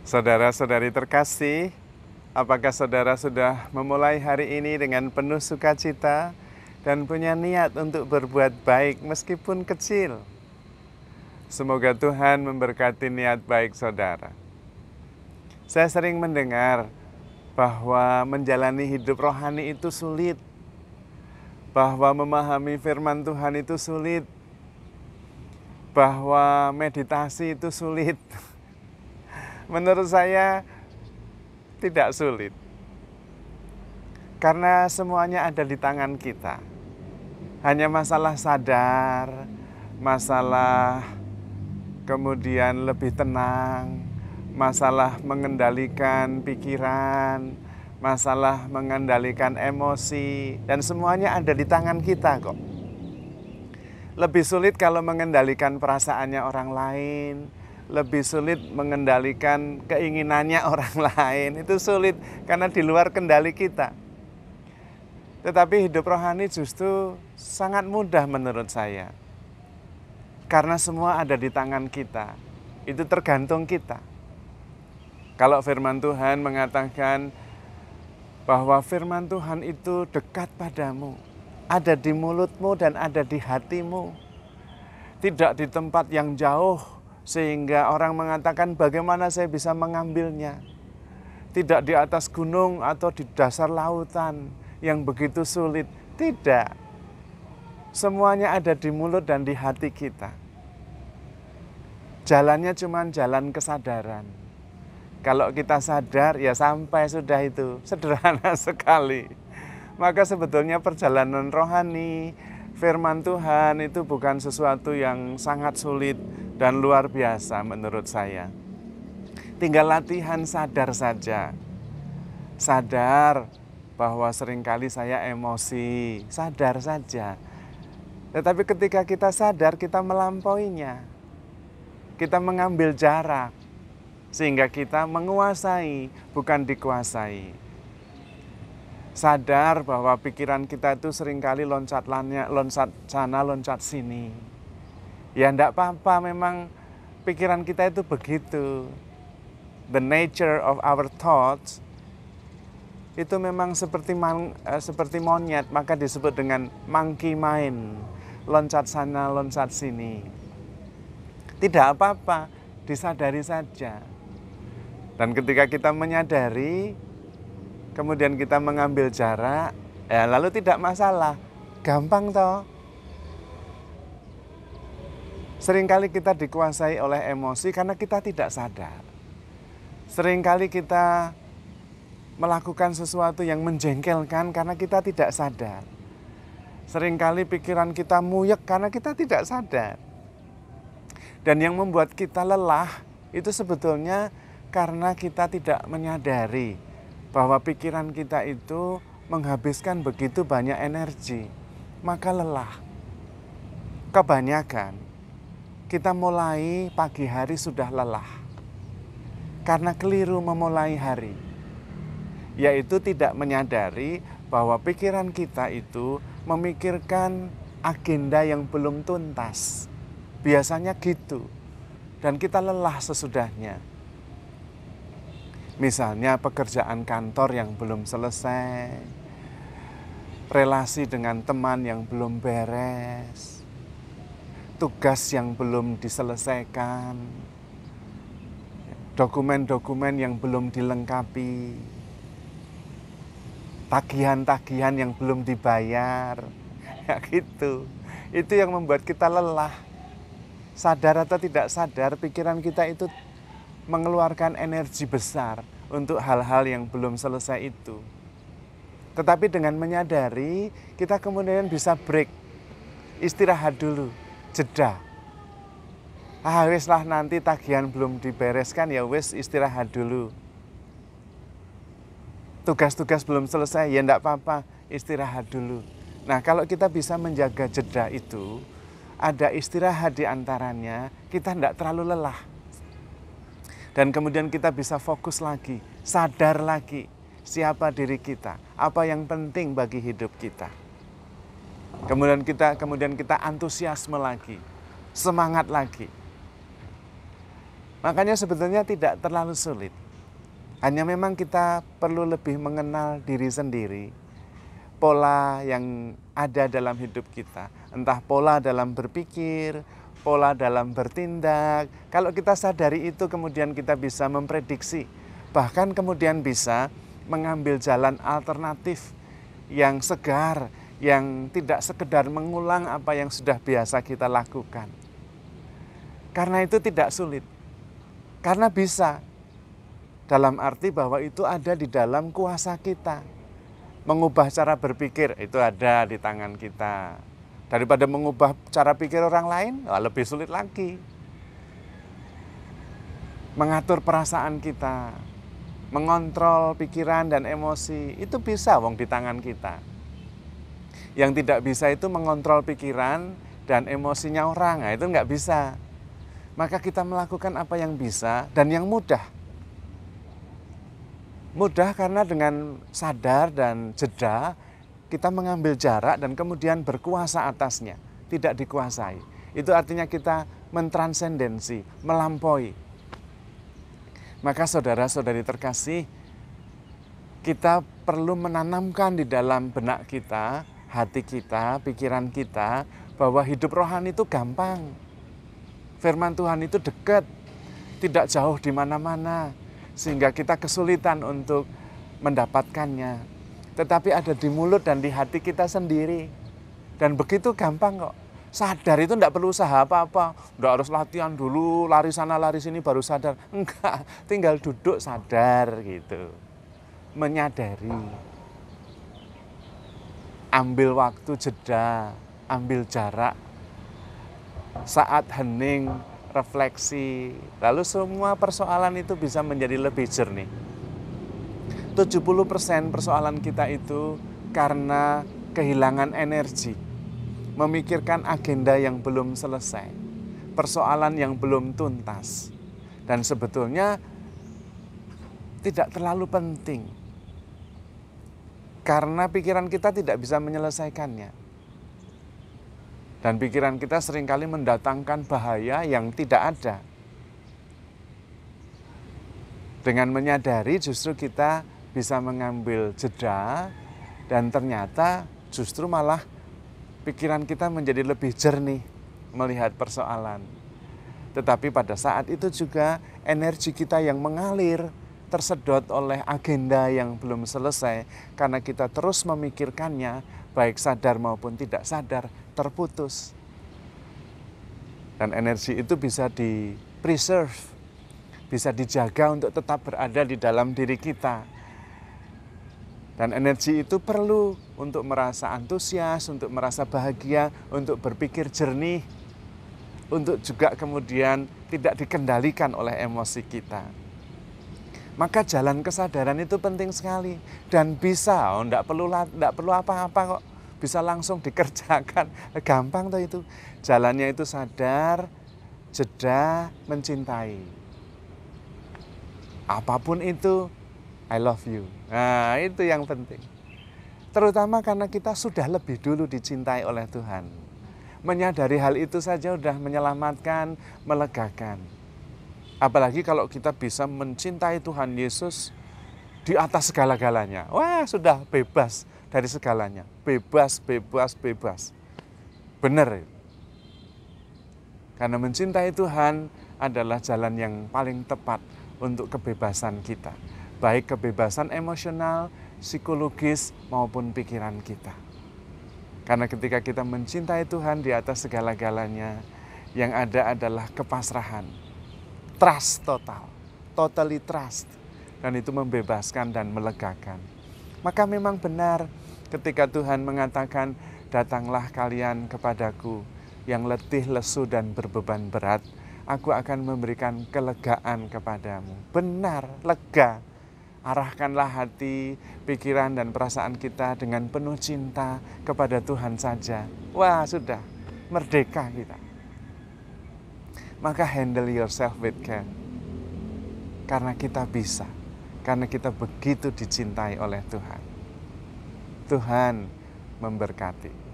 Saudara-saudari terkasih, apakah saudara sudah memulai hari ini dengan penuh sukacita dan punya niat untuk berbuat baik meskipun kecil? Semoga Tuhan memberkati niat baik saudara. Saya sering mendengar bahwa menjalani hidup rohani itu sulit, bahwa memahami firman Tuhan itu sulit, bahwa meditasi itu sulit. Menurut saya tidak sulit, karena semuanya ada di tangan kita. Hanya masalah sadar, masalah kemudian lebih tenang, masalah mengendalikan pikiran, masalah mengendalikan emosi, dan semuanya ada di tangan kita kok. Lebih sulit kalau mengendalikan perasaannya orang lain, lebih sulit mengendalikan keinginannya orang lain. Itu sulit karena di luar kendali kita. Tetapi hidup rohani justru sangat mudah menurut saya. Karena semua ada di tangan kita. Itu tergantung kita. Kalau firman Tuhan mengatakan bahwa firman Tuhan itu dekat padamu, ada di mulutmu dan ada di hatimu. Tidak di tempat yang jauh sehingga orang mengatakan bagaimana saya bisa mengambilnya. Tidak di atas gunung atau di dasar lautan yang begitu sulit. Tidak. Semuanya ada di mulut dan di hati kita. Jalannya cuma jalan kesadaran. Kalau kita sadar ya sampai sudah itu. Sederhana sekali. Maka sebetulnya perjalanan rohani, firman Tuhan itu bukan sesuatu yang sangat sulit dan luar biasa menurut saya. Tinggal latihan sadar saja. Sadar bahwa seringkali saya emosi, sadar saja. Tetapi ketika kita sadar, kita melampauinya. Kita mengambil jarak, sehingga kita menguasai, bukan dikuasai. Sadar bahwa pikiran kita itu seringkali loncat sana, loncat sini. Ya enggak apa-apa, memang pikiran kita itu begitu. The nature of our thoughts itu memang seperti monyet, maka disebut dengan monkey mind. Loncat sana, loncat sini. Tidak apa-apa, disadari saja. Dan ketika kita menyadari, kemudian kita mengambil jarak, ya lalu tidak masalah. Gampang toh. Seringkali kita dikuasai oleh emosi karena kita tidak sadar. Seringkali kita melakukan sesuatu yang menjengkelkan karena kita tidak sadar. Seringkali pikiran kita muyek karena kita tidak sadar. Dan yang membuat kita lelah itu sebetulnya karena kita tidak menyadari bahwa pikiran kita itu menghabiskan begitu banyak energi, maka lelah. Kebanyakan kita mulai pagi hari sudah lelah karena keliru memulai hari, yaitu tidak menyadari bahwa pikiran kita itu memikirkan agenda yang belum tuntas. Biasanya gitu, dan kita lelah sesudahnya. Misalnya pekerjaan kantor yang belum selesai, relasi dengan teman yang belum beres, tugas yang belum diselesaikan, dokumen-dokumen yang belum dilengkapi, tagihan-tagihan yang belum dibayar, ya gitu. Itu yang membuat kita lelah. Sadar atau tidak sadar, pikiran kita itu mengeluarkan energi besar untuk hal-hal yang belum selesai itu. Tetapi dengan menyadari, kita kemudian bisa break, istirahat dulu, jeda. Wis lah, nanti tagihan belum dibereskan, ya wis istirahat dulu. Tugas-tugas belum selesai, ya enggak apa-apa, istirahat dulu. Nah, kalau kita bisa menjaga jeda itu, ada istirahat di antaranya, kita enggak terlalu lelah. Dan kemudian kita bisa fokus lagi, sadar lagi siapa diri kita, apa yang penting bagi hidup kita. Kemudian kita antusiasme lagi, semangat lagi. Makanya sebetulnya tidak terlalu sulit. Hanya memang kita perlu lebih mengenal diri sendiri, pola yang ada dalam hidup kita. Entah pola dalam berpikir, pola dalam bertindak. Kalau kita sadari itu, kemudian kita bisa memprediksi, bahkan kemudian bisa mengambil jalan alternatif yang segar, yang tidak sekedar mengulang apa yang sudah biasa kita lakukan. Karena itu tidak sulit, karena bisa. Dalam arti bahwa itu ada di dalam kuasa kita. Mengubah cara berpikir itu ada di tangan kita. Daripada mengubah cara pikir orang lain, lebih sulit lagi. Mengatur perasaan kita, mengontrol pikiran dan emosi, itu bisa di tangan kita. Yang tidak bisa itu mengontrol pikiran dan emosinya orang, itu nggak bisa. Maka kita melakukan apa yang bisa dan yang mudah. Mudah karena dengan sadar dan jeda, kita mengambil jarak dan kemudian berkuasa atasnya, tidak dikuasai. Itu artinya kita mentransendensi, melampaui. Maka saudara-saudari terkasih, kita perlu menanamkan di dalam benak kita, hati kita, pikiran kita, bahwa hidup rohani itu gampang. Firman Tuhan itu dekat, tidak jauh di mana-mana, sehingga kita kesulitan untuk mendapatkannya. Tetapi ada di mulut dan di hati kita sendiri. Dan begitu gampang kok. Sadar itu tidak perlu usaha apa-apa. Tidak harus latihan dulu, lari sana lari sini baru sadar. Enggak, tinggal duduk sadar gitu. Menyadari. Ambil waktu jeda, ambil jarak. Saat hening, refleksi, lalu semua persoalan itu bisa menjadi lebih jernih. 70% persoalan kita itu karena kehilangan energi, memikirkan agenda yang belum selesai, persoalan yang belum tuntas, dan sebetulnya tidak terlalu penting, karena pikiran kita tidak bisa menyelesaikannya. Dan pikiran kita seringkali mendatangkan bahaya yang tidak ada. Dengan menyadari justru kita bisa mengambil jeda dan ternyata justru malah pikiran kita menjadi lebih jernih melihat persoalan. Tetapi pada saat itu juga energi kita yang mengalir tersedot oleh agenda yang belum selesai karena kita terus memikirkannya, baik sadar maupun tidak sadar, terputus. Dan energi itu bisa di-preserve, bisa dijaga untuk tetap berada di dalam diri kita. Dan energi itu perlu untuk merasa antusias, untuk merasa bahagia, untuk berpikir jernih, untuk juga kemudian tidak dikendalikan oleh emosi kita. Maka jalan kesadaran itu penting sekali dan bisa, enggak perlu apa-apa kok, bisa langsung dikerjakan, gampang tuh itu. Jalannya itu sadar, jeda, mencintai. Apapun itu, I love you. Nah, itu yang penting. Terutama karena kita sudah lebih dulu dicintai oleh Tuhan. Menyadari hal itu saja sudah menyelamatkan, melegakan. Apalagi kalau kita bisa mencintai Tuhan Yesus di atas segala-galanya. Wah, sudah bebas dari segalanya. Bebas, bebas, bebas. Benar. Karena mencintai Tuhan adalah jalan yang paling tepat untuk kebebasan kita. Baik kebebasan emosional, psikologis, maupun pikiran kita. Karena ketika kita mencintai Tuhan di atas segala-galanya, yang ada adalah kepasrahan. Trust total, totally trust. Dan itu membebaskan dan melegakan. Maka memang benar ketika Tuhan mengatakan, datanglah kalian kepadaku yang letih, lesu, dan berbeban berat, aku akan memberikan kelegaan kepadamu. Benar, lega. Arahkanlah hati, pikiran, dan perasaan kita dengan penuh cinta kepada Tuhan saja. Wah, sudah, merdeka kita. Maka handle yourself with care. Karena kita bisa. Karena kita begitu dicintai oleh Tuhan. Tuhan memberkati.